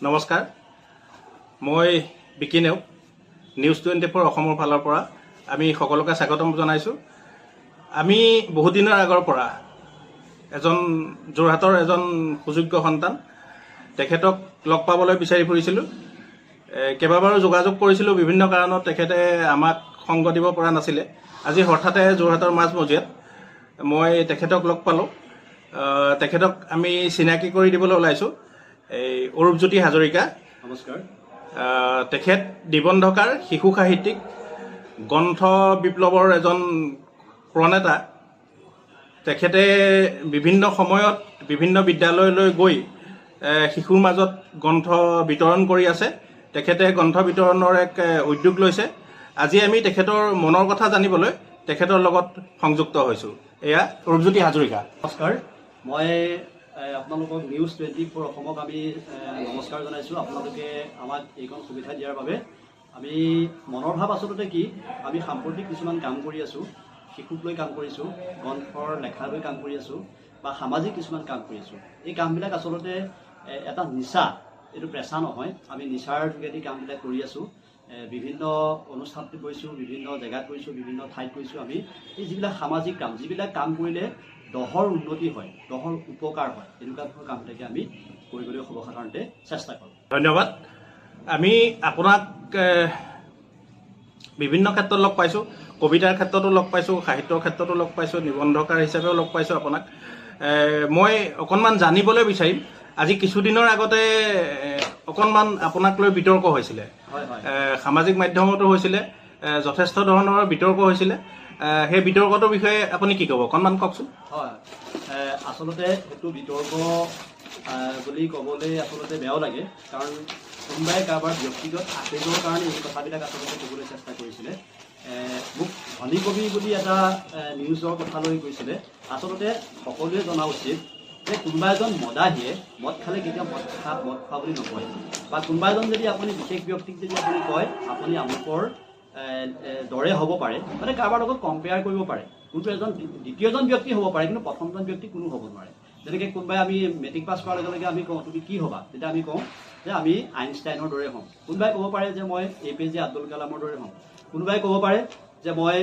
নমস্কাৰ, মই বিকি নেওগ নিউজ 24 অসমৰ ফালৰ পৰা আমি সকলোকে স্বাগতম জনাইছোঁ। আমি বহুত দিনৰ আগৰ পৰা যোৰহাটৰ এজন সুযোগ্য সন্তান তেখেতক লগ পাবলৈ বিচাৰি ফুৰিছিলোঁ। কেইবাবাৰো যোগাযোগ কৰিছিলোঁ, বিভিন্ন কাৰণত তেখেতে আমাক সংগ দিব পৰা নাছিলে। আজি হঠাতে যোৰহাটৰ মাজমজিয়াত মই তেখেতক লগ পালোঁ। তেখেতক আমি চিনাকি কৰি দিবলৈ ওলাইছোঁ। অৰূপজ্যোতি হাজৰিকা, নমস্কাৰ। তেখেত নিবন্ধকাৰ, শিশু সাহিত্যিক, গ্ৰন্থ বিপ্লৱৰ এজন প্ৰণেতা। তেখেতে বিভিন্ন সময়ত বিভিন্ন বিদ্যালয়লৈ গৈ শিশুৰ মাজত গ্ৰন্থ বিতৰণ কৰি আছে। তেখেতে গ্ৰন্থ বিতৰণৰ এক উদ্যোগ লৈছে। আজি আমি তেখেতৰ মনৰ কথা জানিবলৈ তেখেতৰ লগত সংযুক্ত হৈছোঁ। এয়া অৰূপজ্যোতি হাজৰিকা। নমস্কাৰ, মই আপোনালোকক নিউজ 24 অসমক আমি নমস্কাৰ জনাইছোঁ। আপোনালোকে আমাক এইখন সুবিধা দিয়াৰ বাবে। আমি মনৰ ভাৱ আচলতে কি, আমি সাম্প্ৰতিক কিছুমান কাম কৰি আছোঁ, শিশুক লৈ কাম কৰিছোঁ, গ্ৰন্থৰ লেখা লৈ কাম কৰি আছোঁ, বা সামাজিক কিছুমান কাম কৰি আছোঁ। এই কামবিলাক আচলতে এটা নিচা, এইটো পেচা নহয়। আমি নিচাৰ যোগেদি কামবিলাক কৰি আছোঁ। বিভিন্ন অনুষ্ঠানত গৈছোঁ, বিভিন্ন জেগাত গৈছোঁ, বিভিন্ন ঠাইত গৈছোঁ। আমি এই যিবিলাক সামাজিক কাম, যিবিলাক কাম কৰিলে দহৰ উন্নতি হয়, দহৰ উপকাৰ হয়, এনেকুৱা ধৰণৰ কামবিলাকে আমি কৰিবলৈ সৰ্বসাধাৰণতে চেষ্টা কৰোঁ। ধন্যবাদ। আমি আপোনাক বিভিন্ন ক্ষেত্ৰত লগ পাইছোঁ, কবিতাৰ ক্ষেত্ৰতো লগ পাইছোঁ, সাহিত্যৰ ক্ষেত্ৰতো লগ পাইছোঁ, নিবন্ধকাৰ হিচাপেও লগ পাইছোঁ আপোনাক। মই অকণমান জানিবলৈ বিচাৰিম, আজি কিছুদিনৰ আগতে অকণমান আপোনাক লৈ বিতৰ্ক হৈছিলে, সামাজিক মাধ্যমতো হৈছিলে, যথেষ্ট ধৰণৰ বিতৰ্ক হৈছিলে। সেই বিতৰ্কটোৰ বিষয়ে আপুনি কি ক'ব, অকণমান কওকচোন। হয়, আচলতে সেইটো বিতৰ্ক বুলি ক'বলৈ আচলতে বেয়াও লাগে, কাৰণ কোনোবাই কাৰোবাৰ ব্যক্তিগত আৱেগৰ কাৰণে এই কথাবিলাক আচলতে ক'বলৈ চেষ্টা কৰিছিলে। মোক ধনী কবি বুলি এটা নিউজৰ কথা লৈ কৈছিলে। আচলতে সকলোৱে জনা উচিত যে কোনোবা এজন মদাহীয়ে মদ খালে কেতিয়াও মদ খোৱা বুলি নকয়, বা কোনোবা এজন যদি আপুনি বিশেষ ব্যক্তিক যদি আপুনি কয় আপুনি আমুকৰ দৰে হ'ব পাৰে, মানে কাৰোবাৰ লগত কম্পেয়াৰ কৰিব পাৰে। কোনটো এজন দ্বিতীয়জন ব্যক্তি হ'ব পাৰে, কিন্তু প্ৰথমজন ব্যক্তি কোনো হ'ব নোৱাৰে। যেনেকৈ কোনোবাই আমি মেট্ৰিক পাছ কৰাৰ লগে লগে আমি কওঁ তুমি কি হ'বা, তেতিয়া আমি কওঁ যে আমি আইনষ্টাইনৰ দৰে হ'ম। কোনোবাই ক'ব পাৰে যে মই APJ আব্দুল কালামৰ দৰে হ'ম। কোনোবাই ক'ব পাৰে যে মই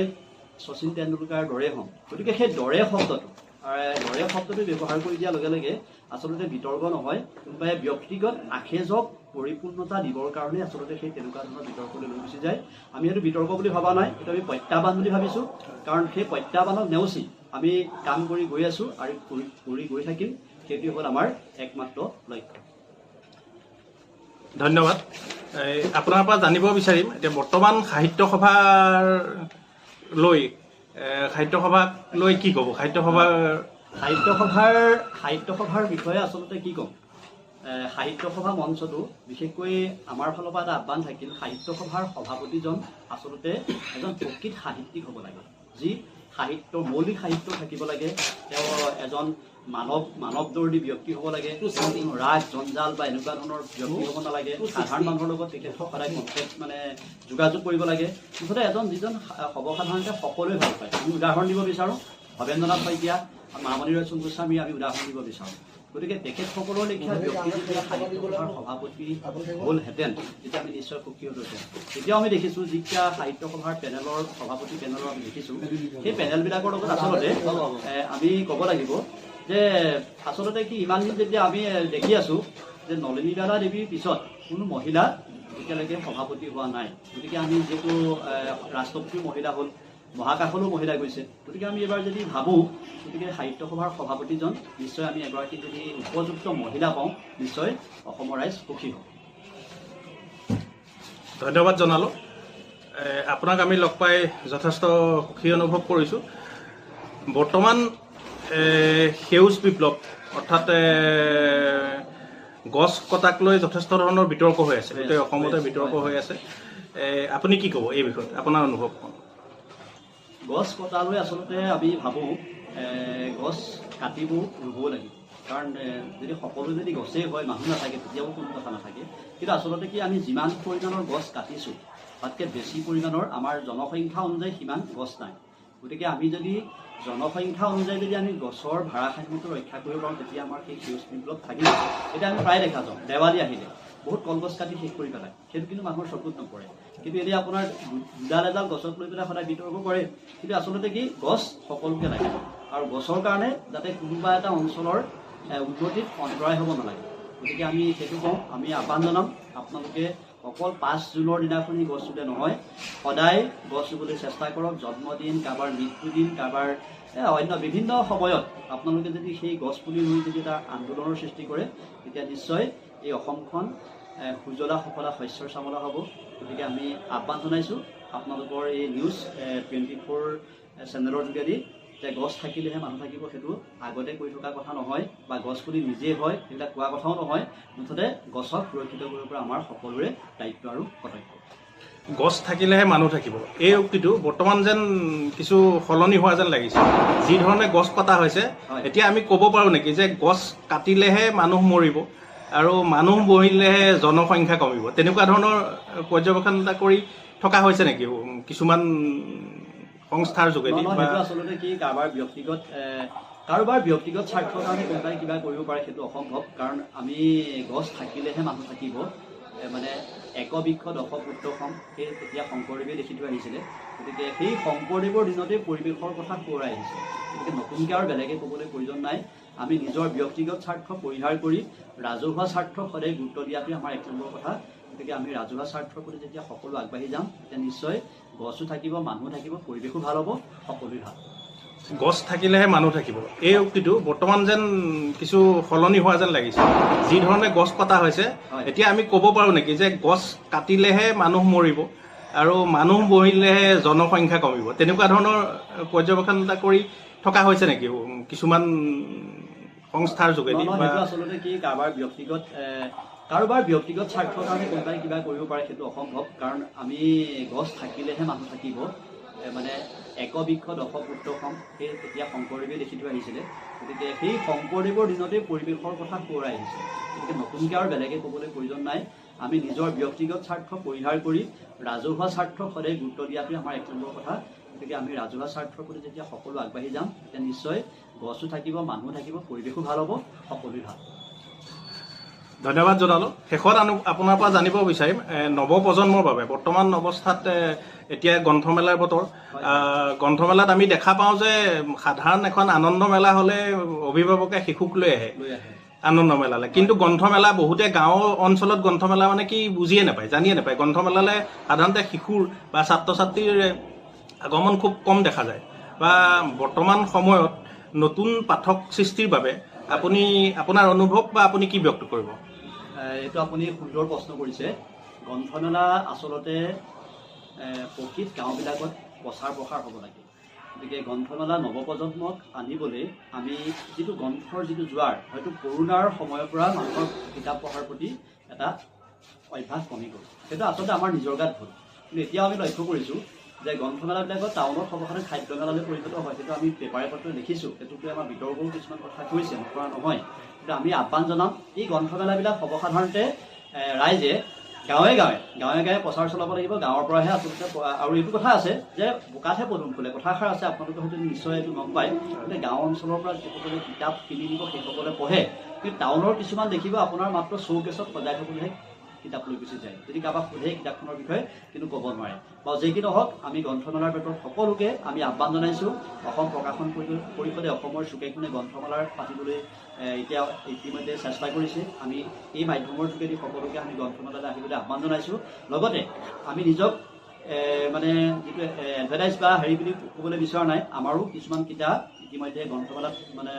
শচীন তেণ্ডুলকাৰৰ দৰে হ'ম। গতিকে সেই দৰে শব্দটো ব্যৱহাৰ কৰি দিয়াৰ লগে লগে আচলতে বিতৰ্ক নহয়, কোনোবাই ব্যক্তিগত আখেজক পৰিপূৰ্ণতা দিবৰ কাৰণে আচলতে সেই তেনেকুৱা ধৰণৰ বিতৰ্কলৈ লৈ গুচি যায়। আমি সেইটো বিতৰ্ক বুলি ভবা নাই, এইটো আমি প্ৰত্যাহ্বান বুলি ভাবিছোঁ। কাৰণ সেই প্ৰত্যাহ্বানক নেওচি আমি কাম কৰি গৈ আছোঁ আৰু কৰি গৈ থাকিম। সেইটো হ'ল আমাৰ একমাত্ৰ লক্ষ্য। ধন্যবাদ। আপোনাৰ পৰা জানিব বিচাৰিম, এতিয়া বৰ্তমান সাহিত্য সভাক লৈ কি ক'ব? সাহিত্য সভাৰ বিষয়ে আচলতে কি ক'ম? সাহিত্য সভা মঞ্চটো বিশেষকৈ আমাৰ ফালৰ পৰা এটা আহ্বান থাকিল, সাহিত্য সভাৰ সভাপতিজন আচলতে এজন প্ৰকৃত সাহিত্যিক হ'ব লাগে, যি মৌলিক সাহিত্য থাকিব লাগে। তেওঁ এজন মানৱদৰ্দী ব্যক্তি হ'ব লাগে। ৰাগ জঞ্জাল বা এনেকুৱা ধৰণৰ ব্যক্তি হ'ব নালাগে। সাধাৰণ মানুহৰ লগত তেখেত সদায় যোগাযোগ কৰিব লাগে। মুঠতে যিজন সৰ্বসাধাৰণতে সকলোৱে ভাল পায়। আমি উদাহৰণ দিব বিচাৰোঁ, ভৱেন্দ্ৰনাথ শইকীয়া, মামণি ৰয়চম গোস্বামী আমি উদাহৰণ দিব বিচাৰোঁ। গতিকে তেখেতসকলৰ লেখীয়া ব্যক্তি যেতিয়া সাহিত্য সভাৰ সভাপতি হ'লহেঁতেন তেতিয়া আমি নিশ্চয় সুখী হ'লোহেঁতেন। এতিয়াও আমি দেখিছোঁ যিকেইটা সাহিত্য সভাৰ সভাপতি পেনেলৰ আমি দেখিছোঁ, সেই পেনেলবিলাকৰ লগত আচলতে আমি ক'ব লাগিব যে আচলতে কি ইমান দিন যেতিয়া আমি দেখি আছোঁ যে নলিনীবালা দেৱীৰ পিছত কোনো মহিলা এতিয়ালৈকে সভাপতি হোৱা নাই। গতিকে আমি যিহেতু ৰাষ্ট্ৰপতিও মহিলা হ'ল, মহাকাশলৈও মহিলা গৈছে, গতিকে আমি এবাৰ যদি ভাবোঁ, গতিকে সাহিত্য সভাৰ সভাপতিজন নিশ্চয় আমি এগৰাকী যদি উপযুক্ত মহিলা পাওঁ, নিশ্চয় অসমৰ ৰাইজ সুখী হ'ব। ধন্যবাদ জনালোঁ। আপোনাক আমি লগ পাই যথেষ্ট সুখী অনুভৱ কৰিছোঁ। বৰ্তমান সেউজ বিপ্লৱ অৰ্থাৎ গছ কটাক লৈ যথেষ্ট ধৰণৰ বিতৰ্ক হৈ আছে, গোটেই অসমতে বিতৰ্ক হৈ আছে। আপুনি কি ক'ব এই বিষয়ত, আপোনাৰ অনুভৱ? গছ কটালৈ আচলতে আমি ভাবোঁ গছ কাটিব ৰুবও লাগিব। কাৰণ যদি সকলো যদি গছেই হয়, মানুহ নাথাকে, তেতিয়াও কোনো কথা নাথাকে। কিন্তু আচলতে কি আমি যিমান পৰিমাণৰ গছ কাটিছোঁ তাতকৈ বেছি পৰিমাণৰ আমাৰ জনসংখ্যা অনুযায়ী সিমান গছ নাই। গতিকে আমি যদি জনসংখ্যা অনুযায়ী যদি আমি গছৰ ভাৰসাম্যটো ৰক্ষা কৰিব পাৰোঁ, তেতিয়া আমাৰ সেই সেউজ বিপ্লৱ থাকিব। এতিয়া আমি প্ৰায় দেখা যাওঁ দেৱালী আহিলে বহুত কলগছ কাটি শেষ কৰি পেলায়, সেইটো কিন্তু মানুহৰ চকুত নপৰে। কিন্তু এতিয়া আপোনাৰ দুডাল এডাল গছক লৈ পেলাই সদায় বিতৰ্ক কৰে, কিন্তু আচলতে কি গছ সকলোকে লাগে, আৰু গছৰ কাৰণে যাতে কোনোবা এটা অঞ্চলৰ উন্নতিত অন্তৰায় হ'ব নালাগে। গতিকে আমি সেইটো কওঁ, আমি আহ্বান জনাম আপোনালোকে অকল 5 জুনৰ দিনাখনি গছ ৰুলে নহয়, সদায় গছ ৰুবলৈ চেষ্টা কৰক। জন্মদিন, কাৰোবাৰ মৃত্যুদিন, কাৰোবাৰ অন্য বিভিন্ন সময়ত আপোনালোকে যদি সেই গছ পুলি ৰুই যদি এটা আন্দোলনৰ সৃষ্টি কৰে, তেতিয়া নিশ্চয় এই অসমখন সুজলা সফলা শস্যৰ চামলা হ'ব। গতিকে আমি আহ্বান জনাইছোঁ আপোনালোকৰ এই নিউজ 24 চেনেলৰ যোগেদি যে গছ থাকিলেহে মানুহ থাকিব, সেইটো আগতে কৈ থকা কথা নহয়, বা গছ পুলি নিজেই হয় সেইবিলাক কোৱা কথাও নহয়। মুঠতে গছক সুৰক্ষিত কৰিব পৰা আমাৰ সকলোৰে দায়িত্ব আৰু কৰ্তব্য। গছ থাকিলেহে মানুহ থাকিব, এই উক্তিটো বৰ্তমান যেন কিছু সলনি হোৱা যেন লাগিছে। যি ধৰণে গছ কটা হৈছে, এতিয়া আমি ক'ব পাৰোঁ নেকি যে গছ কাটিলেহে মানুহ মৰিব আৰু মানুহ মৰিলেহে জনসংখ্যা কমিব, তেনেকুৱা ধৰণৰ পৰ্যবেক্ষণ এটা কৰি থকা হৈছে নেকি কিছুমান সংস্থাৰ যোগেদি? সেইটো আচলতে কি কাৰোবাৰ ব্যক্তিগত স্বাৰ্থৰ কাৰণে কোনোবাই কিবা কৰিব পাৰে, সেইটো অসম্ভৱ। কাৰণ আমি গছ থাকিলেহে মানুহ থাকিব, মানে একবৃক্ষ দশপুত্ৰ সম, সেই তেতিয়া শংকৰদেৱে লিখি থৈ আহিছিলে। গতিকে সেই শংকৰদেৱৰ দিনতে পৰিৱেশৰ কথা সোঁৱৰাই আহিছে। গতিকে নতুনকৈ আৰু বেলেগে ক'বলৈ প্ৰয়োজন নাই। আমি নিজৰ ব্যক্তিগত স্বাৰ্থ পৰিহাৰ কৰি ৰাজহুৱা স্বাৰ্থক সদায় গুৰুত্ব দিয়াটোৱে আমাৰ 1 নম্বৰ কথা। গতিকে আমি ৰাজহুৱা স্বাৰ্থৰ প্ৰতি যেতিয়া সকলো আগবাঢ়ি যাম, তেতিয়া নিশ্চয় গছো থাকিব, মানুহ থাকিব, পৰিৱেশো ভাল হ'ব, সকলোৱে ভাল। গছ থাকিলেহে মানুহ থাকিব, এই উক্তিটো বৰ্তমান যেন কিছু সলনি হোৱা যেন লাগিছে। যি ধৰণে গছ কটা হৈছে, এতিয়া আমি ক'ব পাৰোঁ নেকি যে গছ কাটিলেহে মানুহ মৰিব আৰু মানুহ মৰিলেহে জনসংখ্যা কমিব, তেনেকুৱা ধৰণৰ পৰ্যবেক্ষণ এটা কৰি থকা হৈছে নেকি কিছুমান সংস্থাৰ যোগেদি? সেইটো আচলতে কি কাৰোবাৰ ব্যক্তিগত স্বাৰ্থৰ কাৰণে কোনোবাই কিবা কৰিব পাৰে, সেইটো অসম্ভৱ। কাৰণ আমি গছ থাকিলেহে মানুহ থাকিব, মানে একবৃক্ষ দশপুত্ৰ সম, সেই তেতিয়া শংকৰদেৱে লিখি থৈ আহিছিলে। গতিকে সেই শংকৰদেৱৰ দিনতে পৰিৱেশৰ কথা সোঁৱৰাই আহিছে। গতিকে নতুনকৈ আৰু বেলেগে ক'বলৈ প্ৰয়োজন নাই। আমি নিজৰ ব্যক্তিগত স্বাৰ্থ পৰিহাৰ কৰি ৰাজহুৱা স্বাৰ্থক সদায় গুৰুত্ব দিয়াটোৱে আমাৰ 1 নম্বৰ কথা। গতিকে আমি ৰাজহুৱা স্বাৰ্থৰ প্ৰতি যেতিয়া সকলো আগবাঢ়ি যাম, তেতিয়া নিশ্চয় গছো থাকিব, মানুহ থাকিব, পৰিৱেশো ভাল হ'ব, সকলোৱে ভাল। ধন্যবাদ জনালোঁ। শেষত আপোনাৰ পৰা জানিব বিচাৰিম, নৱপ্ৰজন্মৰ বাবে বৰ্তমান অৱস্থাত এতিয়া গ্ৰন্থমেলাৰ বতৰ, গ্ৰন্থমেলাত আমি দেখা পাওঁ যে সাধাৰণ এখন আনন্দ মেলা হ'লে অভিভাৱকে শিশুক লৈ আহে আনন্দ মেলালৈ, কিন্তু গ্ৰন্থমেলা বহুতে গাঁও অঞ্চলত গ্ৰন্থমেলা মানে কি বুজিয়ে নাপায়, জানিয়ে নাপায়। গ্ৰন্থমেলালৈ সাধাৰণতে শিশুৰ বা ছাত্ৰ ছাত্ৰীৰ আগমন খুব কম দেখা যায়। বা বৰ্তমান সময়ত নতুন পাঠক সৃষ্টিৰ বাবে আপোনাৰ অনুভৱ বা আপুনি কি ব্যক্ত কৰিব? এইটো আপুনি সুন্দৰ প্ৰশ্ন কৰিছে। গ্ৰন্থমেলা আচলতে প্ৰকৃত গাঁওবিলাকত প্ৰচাৰ প্ৰসাৰ হ'ব লাগে। গতিকে গ্ৰন্থমেলা নৱপ্ৰজন্মক আনিবলৈ আমি যিটো গ্ৰন্থৰ যিটো জোৱাৰ, হয়তো কৰোণাৰ সময়ৰ পৰা মানুহৰ কিতাপ পঢ়াৰ প্ৰতি এটা অভ্যাস কমি গ'ল, সেইটো আচলতে আমাৰ নিজৰ গাত ভুল। কিন্তু এতিয়াও আমি লক্ষ্য কৰিছোঁ যে গ্ৰন্থমেলাবিলাকত টাউনত সৰ্বসাধাৰণ খাদ্যমেলালৈ পৰিণত হয়, সেইটো আমি পেপাৰে পত্ৰে দেখিছোঁ। সেইটোকে আমাৰ বিতৰ্কও কিছুমান কথা কৈছে, নকৰা নহয়। কিন্তু আমি আহ্বান জনাম, এই গ্ৰন্থমেলাবিলাক সৰ্বসাধাৰণতে ৰাইজে গাঁৱে গাঁৱে প্ৰচাৰ চলাব লাগিব। গাঁৱৰ পৰাহে আচলতে, আৰু এইটো কথা আছে যে বোকাতহে পদুম ফুলে, কথাষাৰ আছে, আপোনালোকে হয়তো নিশ্চয় এইটো গম পায়। গতিকে গাঁও অঞ্চলৰ পৰা যিসকলে কিতাপ কিনি নিব সেইসকলে পঢ়ে, কিন্তু টাউনৰ কিছুমান দেখিব আপোনাৰ মাত্ৰ শ্ব'কেছত সজাই থবলৈহে কিতাপ লৈ গুচি যায়। যদি কাৰোবাক সোধে কিতাপখনৰ বিষয়ে, কিন্তু ক'ব নোৱাৰে। বা যি কি নহওক, আমি গ্ৰন্থমেলাৰ ভিতৰত সকলোকে আমি আহ্বান জনাইছোঁ। অসম প্ৰকাশন পৰিষদে অসমৰ চুকে কোণে গ্ৰন্থমেলাৰ পাতিবলৈ এতিয়া ইতিমধ্যে চেষ্টা কৰিছে। আমি এই মাধ্যমৰ যোগেদি সকলোকে আমি গ্ৰন্থমেলালৈ আহিবলৈ আহ্বান জনাইছোঁ। লগতে আমি নিজক মানে যিটো এডভাৰটাইজ বা হেৰি বুলি ক'বলৈ বিচৰা নাই, আমাৰো কিছুমান কিতাপ ইতিমধ্যে গ্ৰন্থমেলাত মানে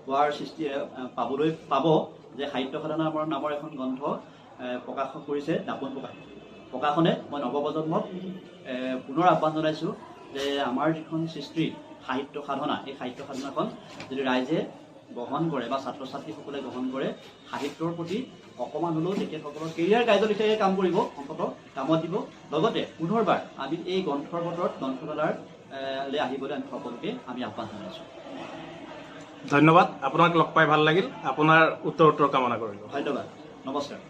পোৱাৰ সৃষ্টি পাব। যে সাহিত্য সাধনা নামৰ এখন গ্ৰন্থ প্ৰকাশ কৰিছে দাপোন প্ৰকাশনে। মই নৱপ্ৰজন্মক পুনৰ আহ্বান জনাইছোঁ যে আমাৰ যিখন সৃষ্টি সাহিত্য সাধনা, এই সাহিত্য সাধনাখন যদি ৰাইজে গ্ৰহণ কৰে বা ছাত্ৰ ছাত্ৰীসকলে গ্ৰহণ কৰে, সাহিত্যৰ প্ৰতি অকণমান হ'লেও তেখেতসকলৰ কেৰিয়াৰ গাইডৰ লেখীয়াকৈ কাম কৰিব, অন্ততঃ কামত দিব। লগতে পুনৰবাৰ আমি এই গ্ৰন্থৰ বতৰত গ্ৰন্থমেলালৈ আহিবলৈ আমি সকলোকে আমি আহ্বান জনাইছোঁ। ধন্যবাদ, আপোনাক লগ পাই ভাল লাগিল। আপোনাৰ উত্তৰ কামনা কৰিলোঁ। ধন্যবাদ, নমস্কাৰ।